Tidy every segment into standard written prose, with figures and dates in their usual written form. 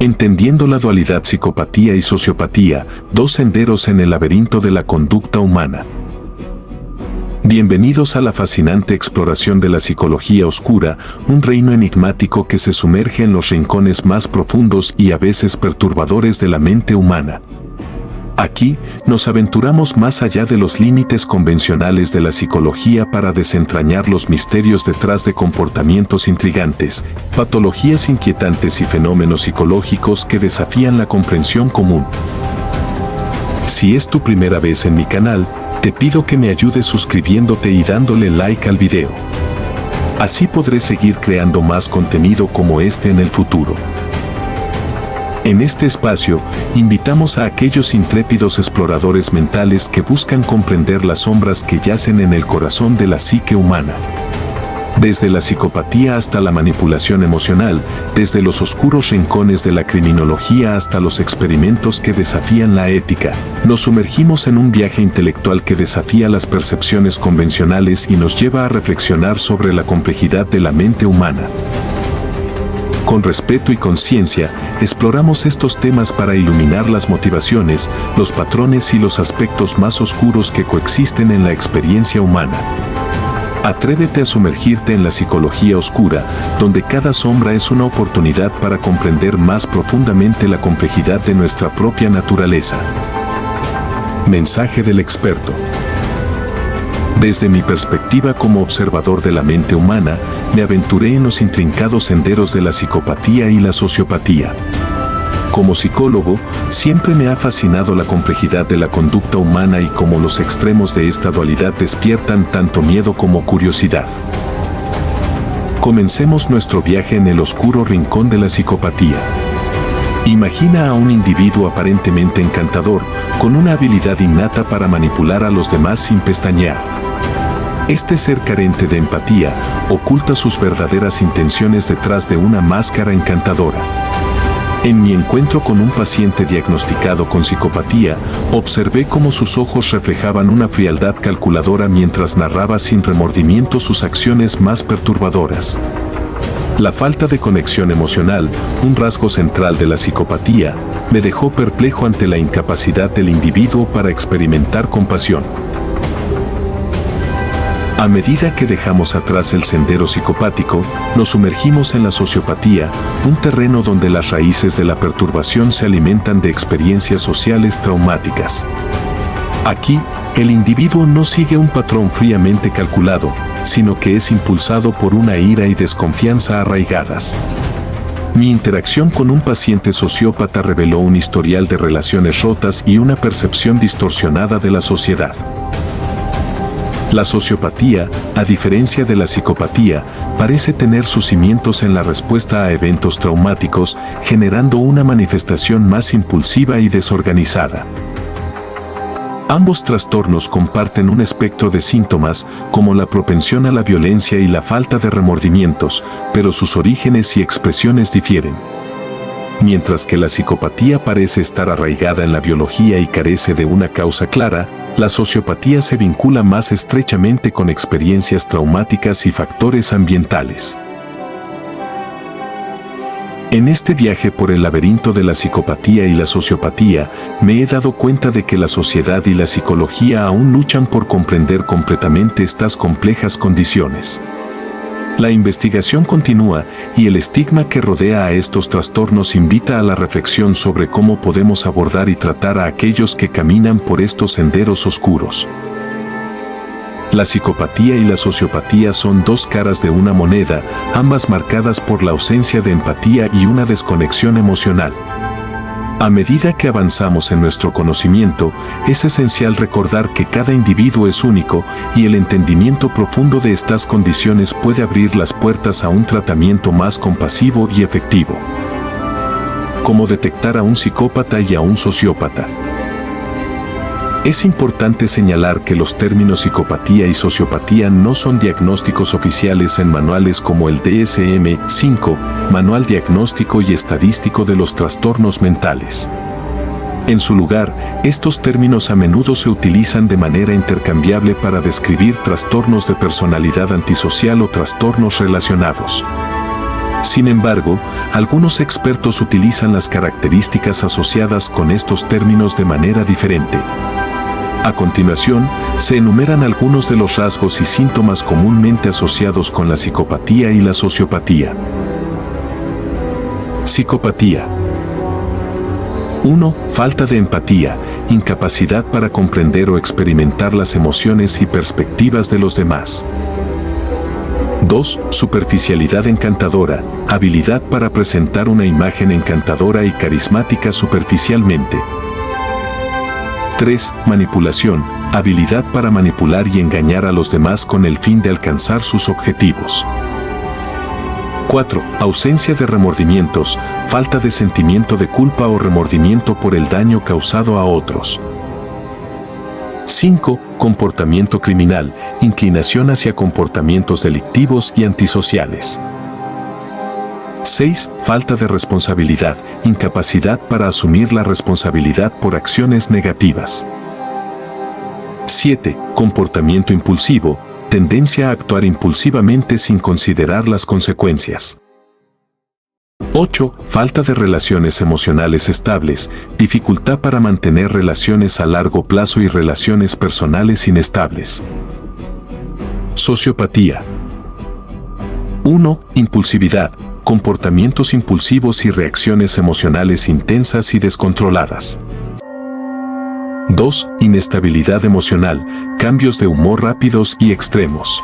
Entendiendo la dualidad psicopatía y sociopatía, dos senderos en el laberinto de la conducta humana. Bienvenidos a la fascinante exploración de la psicología oscura, un reino enigmático que se sumerge en los rincones más profundos y a veces perturbadores de la mente humana. Aquí, nos aventuramos más allá de los límites convencionales de la psicología para desentrañar los misterios detrás de comportamientos intrigantes, patologías inquietantes y fenómenos psicológicos que desafían la comprensión común. Si es tu primera vez en mi canal, te pido que me ayudes suscribiéndote y dándole like al video. Así podré seguir creando más contenido como este en el futuro. En este espacio, invitamos a aquellos intrépidos exploradores mentales que buscan comprender las sombras que yacen en el corazón de la psique humana. Desde la psicopatía hasta la manipulación emocional, desde los oscuros rincones de la criminología hasta los experimentos que desafían la ética, nos sumergimos en un viaje intelectual que desafía las percepciones convencionales y nos lleva a reflexionar sobre la complejidad de la mente humana. Con respeto y conciencia, exploramos estos temas para iluminar las motivaciones, los patrones y los aspectos más oscuros que coexisten en la experiencia humana. Atrévete a sumergirte en la psicología oscura, donde cada sombra es una oportunidad para comprender más profundamente la complejidad de nuestra propia naturaleza. Mensaje del experto. Desde mi perspectiva como observador de la mente humana, me aventuré en los intrincados senderos de la psicopatía y la sociopatía. Como psicólogo, siempre me ha fascinado la complejidad de la conducta humana y cómo los extremos de esta dualidad despiertan tanto miedo como curiosidad. Comencemos nuestro viaje en el oscuro rincón de la psicopatía. Imagina a un individuo aparentemente encantador, con una habilidad innata para manipular a los demás sin pestañear. Este ser carente de empatía oculta sus verdaderas intenciones detrás de una máscara encantadora. En mi encuentro con un paciente diagnosticado con psicopatía, observé cómo sus ojos reflejaban una frialdad calculadora mientras narraba sin remordimiento sus acciones más perturbadoras. La falta de conexión emocional, un rasgo central de la psicopatía, me dejó perplejo ante la incapacidad del individuo para experimentar compasión. A medida que dejamos atrás el sendero psicopático, nos sumergimos en la sociopatía, un terreno donde las raíces de la perturbación se alimentan de experiencias sociales traumáticas. Aquí, el individuo no sigue un patrón fríamente calculado, sino que es impulsado por una ira y desconfianza arraigadas. Mi interacción con un paciente sociópata reveló un historial de relaciones rotas y una percepción distorsionada de la sociedad. La sociopatía, a diferencia de la psicopatía, parece tener sus cimientos en la respuesta a eventos traumáticos, generando una manifestación más impulsiva y desorganizada. Ambos trastornos comparten un espectro de síntomas, como la propensión a la violencia y la falta de remordimientos, pero sus orígenes y expresiones difieren. Mientras que la psicopatía parece estar arraigada en la biología y carece de una causa clara, la sociopatía se vincula más estrechamente con experiencias traumáticas y factores ambientales. En este viaje por el laberinto de la psicopatía y la sociopatía, me he dado cuenta de que la sociedad y la psicología aún luchan por comprender completamente estas complejas condiciones. La investigación continúa y el estigma que rodea a estos trastornos invita a la reflexión sobre cómo podemos abordar y tratar a aquellos que caminan por estos senderos oscuros. La psicopatía y la sociopatía son dos caras de una moneda, ambas marcadas por la ausencia de empatía y una desconexión emocional. A medida que avanzamos en nuestro conocimiento, es esencial recordar que cada individuo es único y el entendimiento profundo de estas condiciones puede abrir las puertas a un tratamiento más compasivo y efectivo. ¿Cómo detectar a un psicópata y a un sociópata? Es importante señalar que los términos psicopatía y no son diagnósticos oficiales en manuales como el DSM-5, Manual Diagnóstico y Estadístico de los Trastornos Mentales. En su lugar, estos términos a menudo se utilizan de manera intercambiable para describir trastornos de personalidad antisocial o trastornos relacionados. Sin embargo, algunos expertos utilizan las características asociadas con estos términos de manera diferente. A continuación, se enumeran algunos de los rasgos y síntomas comúnmente asociados con la psicopatía y la sociopatía. Psicopatía. 1. Falta de empatía, incapacidad para comprender o experimentar las emociones y perspectivas de los demás. 2. Superficialidad encantadora, habilidad para presentar una imagen encantadora y carismática superficialmente. 3. Manipulación, habilidad para manipular y engañar a los demás con el fin de alcanzar sus objetivos. 4. Ausencia de remordimientos, falta de sentimiento de culpa o remordimiento por el daño causado a otros. 5. Comportamiento criminal, inclinación hacia comportamientos delictivos y antisociales. 6. Falta de responsabilidad, incapacidad para asumir la responsabilidad por acciones negativas. 7. Comportamiento impulsivo, tendencia a actuar impulsivamente sin considerar las consecuencias. 8. Falta de relaciones emocionales estables, dificultad para mantener relaciones a largo plazo y relaciones personales inestables. Sociopatía. 1. Impulsividad, comportamientos impulsivos y reacciones emocionales intensas y descontroladas. 2. Inestabilidad emocional, cambios de humor rápidos y extremos.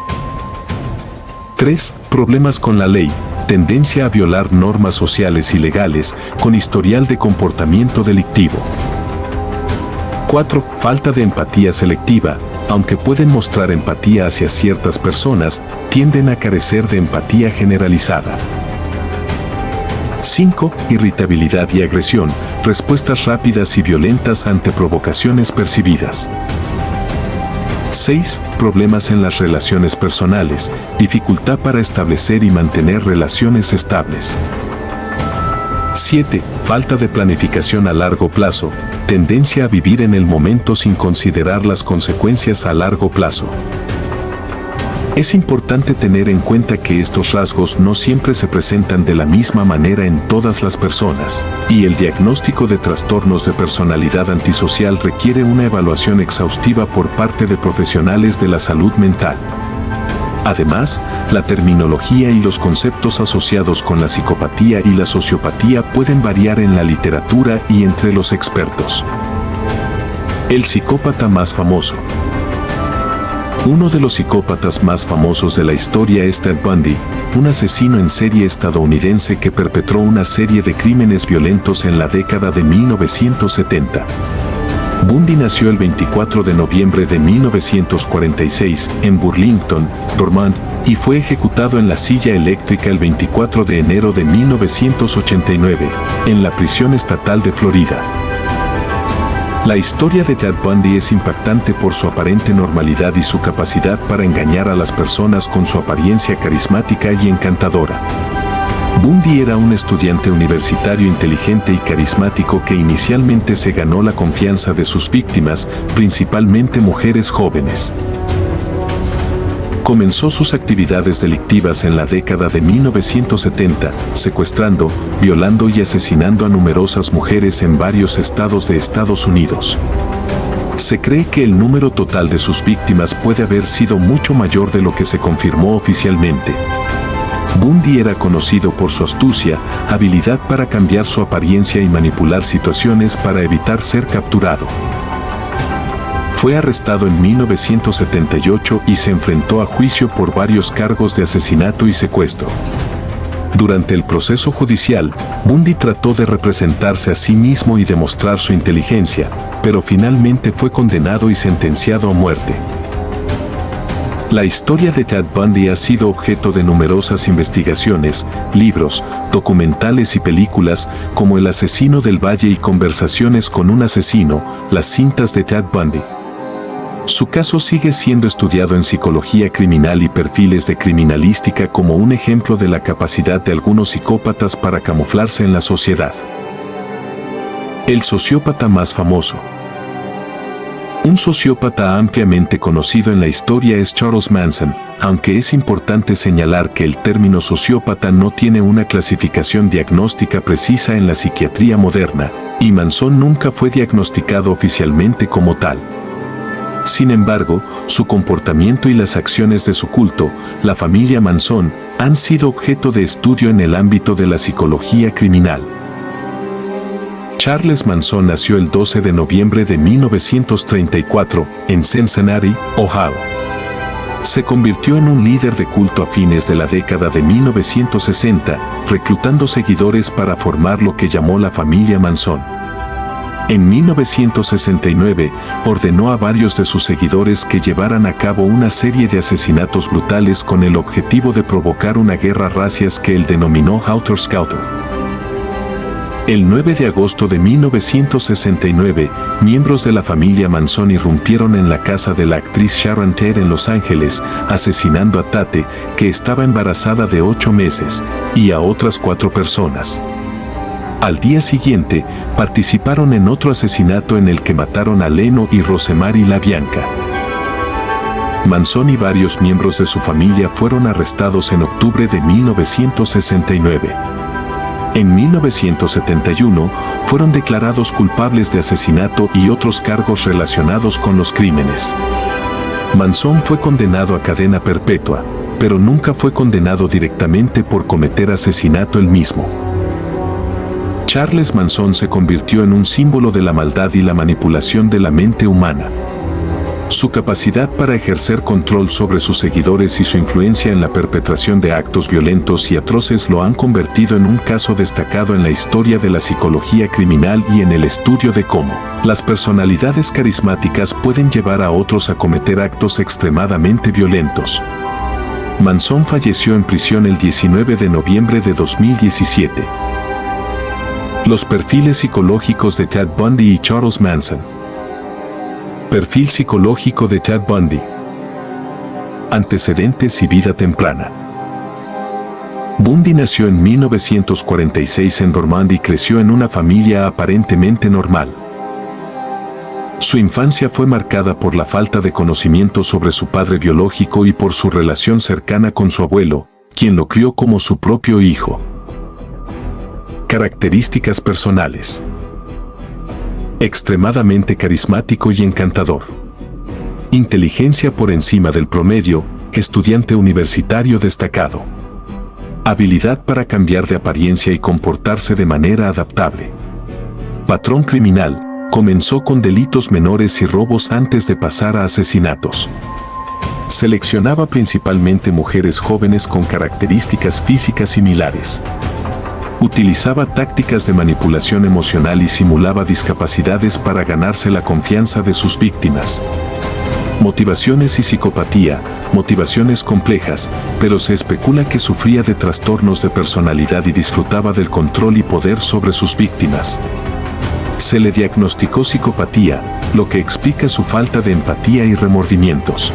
3. Problemas con la ley, tendencia a violar normas sociales y legales, con historial de comportamiento delictivo. 4. Falta de empatía selectiva, aunque pueden mostrar empatía hacia ciertas personas, tienden a carecer de empatía generalizada. 5. Irritabilidad y agresión, respuestas rápidas y violentas ante provocaciones percibidas. 6. Problemas en las relaciones personales, dificultad para establecer y mantener relaciones estables. 7. Falta de planificación a largo plazo, tendencia a vivir en el momento sin considerar las consecuencias a largo plazo. Es importante tener en cuenta que estos rasgos no siempre se presentan de la misma manera en todas las personas, y el diagnóstico de trastornos de personalidad antisocial requiere una evaluación exhaustiva por parte de profesionales de la salud mental. Además, la terminología y los conceptos asociados con la psicopatía y la sociopatía pueden variar en la literatura y entre los expertos. El psicópata más famoso. Uno de los psicópatas más famosos de la historia es Ted Bundy, un asesino en serie estadounidense que perpetró una serie de crímenes violentos en la década de 1970. Bundy nació el 24 de noviembre de 1946 en Burlington, Vermont, y fue ejecutado en la silla eléctrica el 24 de enero de 1989, en la prisión estatal de Florida. La historia de Ted Bundy es impactante por su aparente normalidad y su capacidad para engañar a las personas con su apariencia carismática y encantadora. Bundy era un estudiante universitario inteligente y carismático que inicialmente se ganó la confianza de sus víctimas, principalmente mujeres jóvenes. Comenzó sus actividades delictivas en la década de 1970, secuestrando, violando y asesinando a numerosas mujeres en varios estados de Estados Unidos. Se cree que el número total de sus víctimas puede haber sido mucho mayor de lo que se confirmó oficialmente. Bundy era conocido por su astucia, habilidad para cambiar su apariencia y manipular situaciones para evitar ser capturado. Fue arrestado en 1978 y se enfrentó a juicio por varios cargos de asesinato y secuestro. Durante el proceso judicial, Bundy trató de representarse a sí mismo y demostrar su inteligencia, pero finalmente fue condenado y sentenciado a muerte. La historia de Ted Bundy ha sido objeto de numerosas investigaciones, libros, documentales y películas, como El asesino del Valle y Conversaciones con un asesino, las cintas de Ted Bundy. Su caso sigue siendo estudiado en psicología criminal y perfiles de criminalística como un ejemplo de la capacidad de algunos psicópatas para camuflarse en la sociedad. El sociópata más famoso. Un sociópata ampliamente conocido en la historia es Charles Manson, aunque es importante señalar que el término sociópata no tiene una clasificación diagnóstica precisa en la psiquiatría moderna, y Manson nunca fue diagnosticado oficialmente como tal. Sin embargo, su comportamiento y las acciones de su culto, la familia Manson, han sido objeto de estudio en el ámbito de la psicología criminal. Charles Manson nació el 12 de noviembre de 1934 en Cincinnati, Ohio. Se convirtió en un líder de culto a fines de la década de 1960, reclutando seguidores para formar lo que llamó la familia Manson. En 1969, ordenó a varios de sus seguidores que llevaran a cabo una serie de asesinatos brutales con el objetivo de provocar una guerra racias que él denominó Helter-Skelter. El 9 de agosto de 1969, miembros de la familia Manson irrumpieron en la casa de la actriz Sharon Tate en Los Ángeles, asesinando a Tate, que estaba embarazada de 8 meses, y a otras 4 personas. Al día siguiente, participaron en otro asesinato en el que mataron a Leno y Rosemary LaBianca. Manson y varios miembros de su familia fueron arrestados en octubre de 1969. En 1971, fueron declarados culpables de asesinato y otros cargos relacionados con los crímenes. Manson fue condenado a cadena perpetua, pero nunca fue condenado directamente por cometer asesinato él mismo. Charles Manson se convirtió en un símbolo de la maldad y la manipulación de la mente humana. Su capacidad para ejercer control sobre sus seguidores y su influencia en la perpetración de actos violentos y atroces lo han convertido en un caso destacado en la historia de la psicología criminal y en el estudio de cómo las personalidades carismáticas pueden llevar a otros a cometer actos extremadamente violentos. Manson falleció en prisión el 19 de noviembre de 2017. Los perfiles psicológicos de Ted Bundy y Charles Manson. Perfil psicológico de Ted Bundy. Antecedentes y vida temprana. Bundy nació en 1946 en Dormand y creció en una familia aparentemente normal. Su infancia fue marcada por la falta de conocimiento sobre su padre biológico y por su relación cercana con su abuelo, quien lo crió como su propio hijo. Características personales. Extremadamente carismático y encantador. Inteligencia por encima del promedio, estudiante universitario destacado. Habilidad para cambiar de apariencia y comportarse de manera adaptable. Patrón criminal, comenzó con delitos menores y robos antes de pasar a asesinatos. Seleccionaba principalmente mujeres jóvenes con características físicas similares. Utilizaba tácticas de manipulación emocional y simulaba discapacidades para ganarse la confianza de sus víctimas. Motivaciones y psicopatía, motivaciones complejas, pero se especula que sufría de trastornos de personalidad y disfrutaba del control y poder sobre sus víctimas. Se le diagnosticó psicopatía, lo que explica su falta de empatía y remordimientos.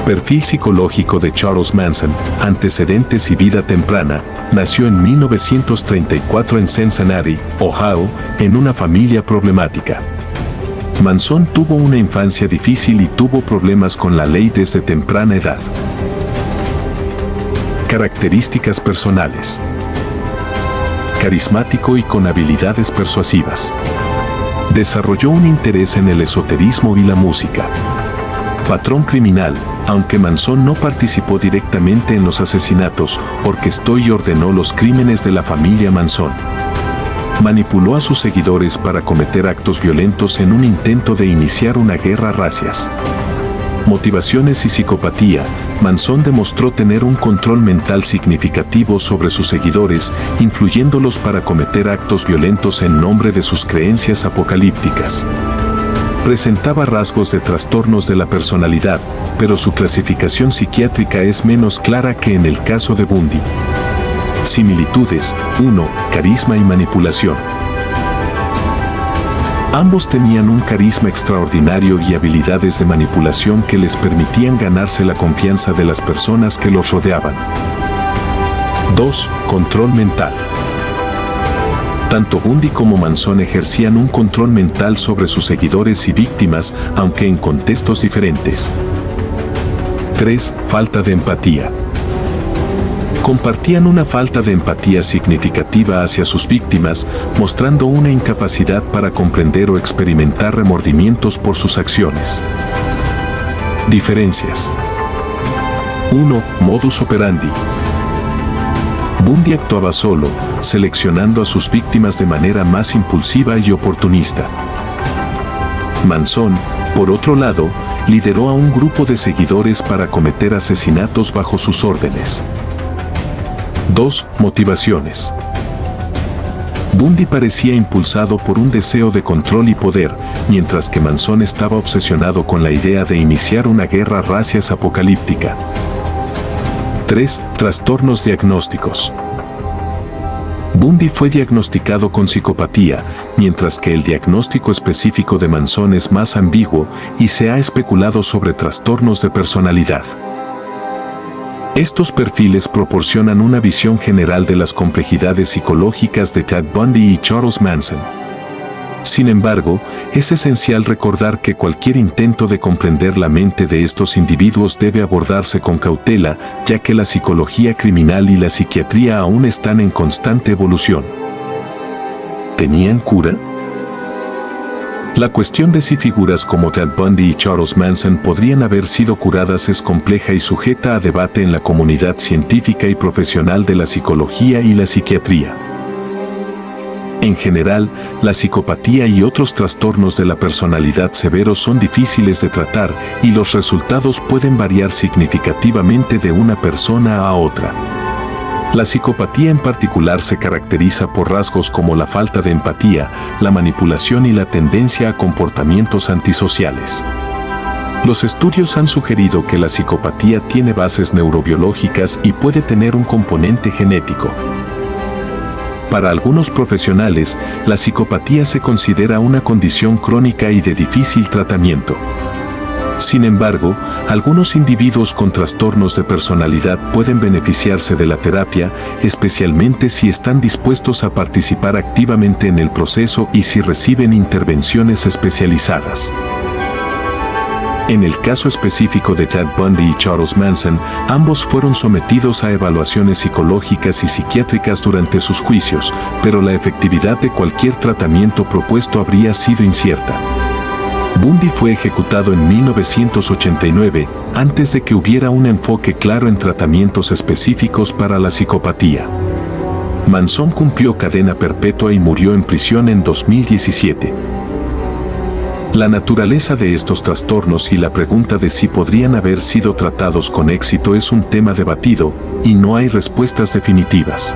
Perfil psicológico de Charles Manson, antecedentes y vida temprana. Nació en 1934 en Cincinnati, Ohio, en una familia problemática. Manson tuvo una infancia difícil y tuvo problemas con la ley desde temprana edad. Características personales. Carismático y con habilidades persuasivas. Desarrolló un interés en el esoterismo y la música. Patrón criminal, aunque Manson no participó directamente en los asesinatos, orquestó y ordenó los crímenes de la familia Manson. Manipuló a sus seguidores para cometer actos violentos en un intento de iniciar una guerra racias. Motivaciones y psicopatía. Manson demostró tener un control mental significativo sobre sus seguidores, influyéndolos para cometer actos violentos en nombre de sus creencias apocalípticas. Presentaba rasgos de trastornos de la personalidad, pero su clasificación psiquiátrica es menos clara que en el caso de Bundy. Similitudes. 1. Carisma y manipulación. Ambos tenían un carisma extraordinario y habilidades de manipulación que les permitían ganarse la confianza de las personas que los rodeaban. 2. Control mental. Tanto Bundy como Manson ejercían un control mental sobre sus seguidores y víctimas, aunque en contextos diferentes. 3. Falta de empatía. Compartían una falta de empatía significativa hacia sus víctimas, mostrando una incapacidad para comprender o experimentar remordimientos por sus acciones. Diferencias. 1. Modus operandi. Bundy actuaba solo, seleccionando a sus víctimas de manera más impulsiva y oportunista. Manson, por otro lado, lideró a un grupo de seguidores para cometer asesinatos bajo sus órdenes. 2. Motivaciones. Bundy parecía impulsado por un deseo de control y poder, mientras que Manson estaba obsesionado con la idea de iniciar una guerra racias apocalíptica. 3. Trastornos diagnósticos. Bundy fue diagnosticado con psicopatía, mientras que el diagnóstico específico de Manson es más ambiguo y se ha especulado sobre trastornos de personalidad. Estos perfiles proporcionan una visión general de las complejidades psicológicas de Ted Bundy y Charles Manson. Sin embargo, es esencial recordar que cualquier intento de comprender la mente de estos individuos debe abordarse con cautela, ya que la psicología criminal y la psiquiatría aún están en constante evolución. ¿Tenían cura? La cuestión de si figuras como Ted Bundy y Charles Manson podrían haber sido curadas es compleja y sujeta a debate en la comunidad científica y profesional de la psicología y la psiquiatría. En general, la psicopatía y otros trastornos de la personalidad severos son difíciles de tratar y los resultados pueden variar significativamente de una persona a otra. La psicopatía en particular se caracteriza por rasgos como la falta de empatía, la manipulación y la tendencia a comportamientos antisociales. Los estudios han sugerido que la psicopatía tiene bases neurobiológicas y puede tener un componente genético. Para algunos profesionales, la psicopatía se considera una condición crónica y de difícil tratamiento. Sin embargo, algunos individuos con trastornos de personalidad pueden beneficiarse de la terapia, especialmente si están dispuestos a participar activamente en el proceso y si reciben intervenciones especializadas. En el caso específico de Ted Bundy y Charles Manson, ambos fueron sometidos a evaluaciones psicológicas y psiquiátricas durante sus juicios, pero la efectividad de cualquier tratamiento propuesto habría sido incierta. Bundy fue ejecutado en 1989, antes de que hubiera un enfoque claro en tratamientos específicos para la psicopatía. Manson cumplió cadena perpetua y murió en prisión en 2017. La naturaleza de estos trastornos y la pregunta de si podrían haber sido tratados con éxito es un tema debatido, y no hay respuestas definitivas.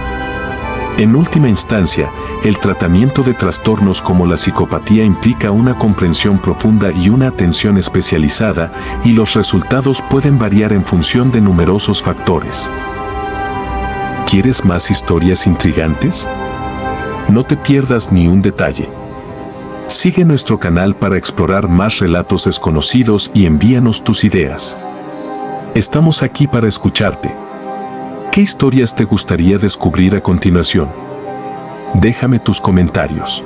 En última instancia, el tratamiento de trastornos como la psicopatía implica una comprensión profunda y una atención especializada, y los resultados pueden variar en función de numerosos factores. ¿Quieres más historias intrigantes? No te pierdas ni un detalle. Sigue nuestro canal para explorar más relatos desconocidos y envíanos tus ideas. Estamos aquí para escucharte. ¿Qué historias te gustaría descubrir a continuación? Déjame tus comentarios.